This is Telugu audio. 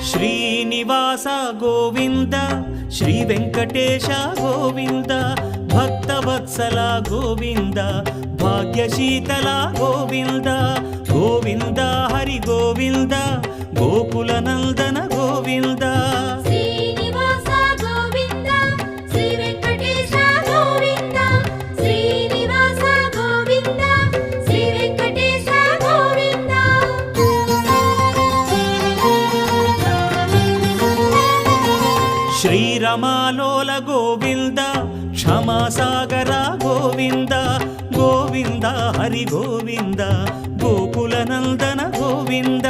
శ్రీనివాస గోవింద శ్రీ వెంకటేశ గోవింద భక్తవత్సల గోవింద భాగ్యశీతల గోవింద గోవింద హరి గోవింద గోకుల నందన గోవింద శ్రీనివాస గోవింద శ్రీ వెంకటేశ గోవింద శ్రీనివాస గోవింద శ్రీ వెంకటేశ గోవింద శ్రీరమాలోల గోవింద క్షమాసాగర గోవింద గోవింద హరి గోవింద గోకుల నందన గోవింద